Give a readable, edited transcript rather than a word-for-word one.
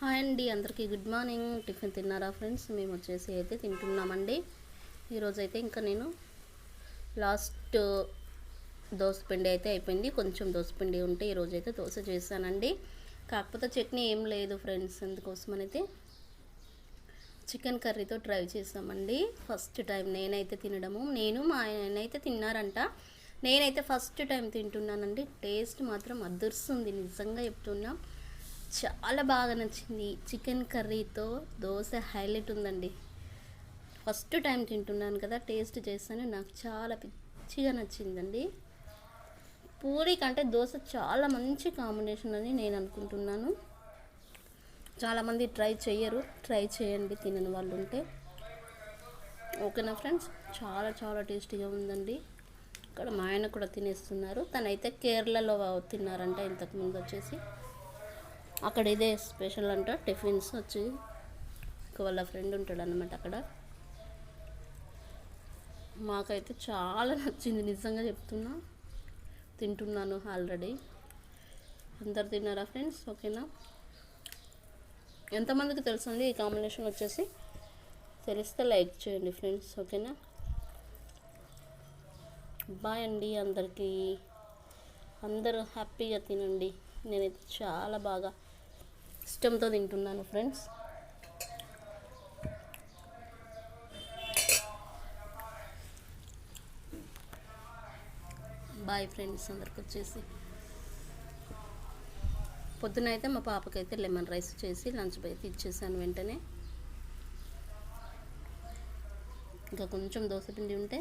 Hi అండి, అందరికీ good morning. Tiffin తిన్నారా ఫ్రెండ్స్? మేము వచ్చేసి అయితే తింటున్నామండి. ఈరోజైతే ఇంకా నేను లాస్ట్ దోసపిండి అయితే అయిపోయింది. కొంచెం దోసపిండి ఉంటే ఈరోజైతే దోశ చేశానండి. కాకపోతే చట్నీ ఏం లేదు ఫ్రెండ్స్. అందుకోసమనైతే చికెన్ కర్రీతో ట్రై చేసామండి. ఫస్ట్ టైం నేనైతే తినడము. మా ఆయన అయితే తిన్నారంట. నేనైతే ఫస్ట్ టైం తింటున్నానండి. టేస్ట్ మాత్రం అదుర్స్తుంది, నిజంగా చెప్తున్నా. చాలా బాగా నచ్చింది. చికెన్ కర్రీతో దోశ హైలైట్ ఉందండి. ఫస్ట్ టైం తింటున్నాను కదా, టేస్ట్ చేస్తాను. నాకు చాలా పిచ్చిగా నచ్చిందండి. పూరి కంటే దోశ చాలా మంచి కాంబినేషన్ అని నేను అనుకుంటున్నాను. చాలామంది ట్రై చేయరు, ట్రై చేయండి తినని వాళ్ళు ఉంటే. ఓకేనా ఫ్రెండ్స్? చాలా చాలా టేస్టీగా ఉందండి. ఇక్కడ మా ఆయన కూడా తినేస్తున్నారు. తనైతే కేరళలో తిన్నారంట ఇంతకుముందు వచ్చేసి. అక్కడ ఇదే స్పెషల్ అంట టిఫిన్స్ వచ్చి. వాళ్ళ ఫ్రెండ్ ఉంటాడు అన్నమాట అక్కడ. మాకైతే చాలా నచ్చింది, నిజంగా చెప్తున్నా. తింటున్నాను ఆల్రెడీ. అందరు తిన్నారా ఫ్రెండ్స్? ఓకేనా? ఎంతమందికి తెలుసండి ఈ కాంబినేషన్ వచ్చేసి? తెలిస్తే లైక్ చేయండి ఫ్రెండ్స్. ఓకేనా? బాయ్ అండి అందరికీ. అందరూ హ్యాపీగా తినండి. నేనైతే చాలా బాగా ఇష్టంతో తింటున్నాను ఫ్రెండ్స్. బాయ్ ఫ్రెండ్స్ అందరికి వచ్చేసి. పొద్దునైతే మా పాపకైతే లెమన్ రైస్ చేసి లంచ్ అయితే ఇచ్చేసాను వెంటనే. ఇంకా కొంచెం దోశ పిండి ఉంటే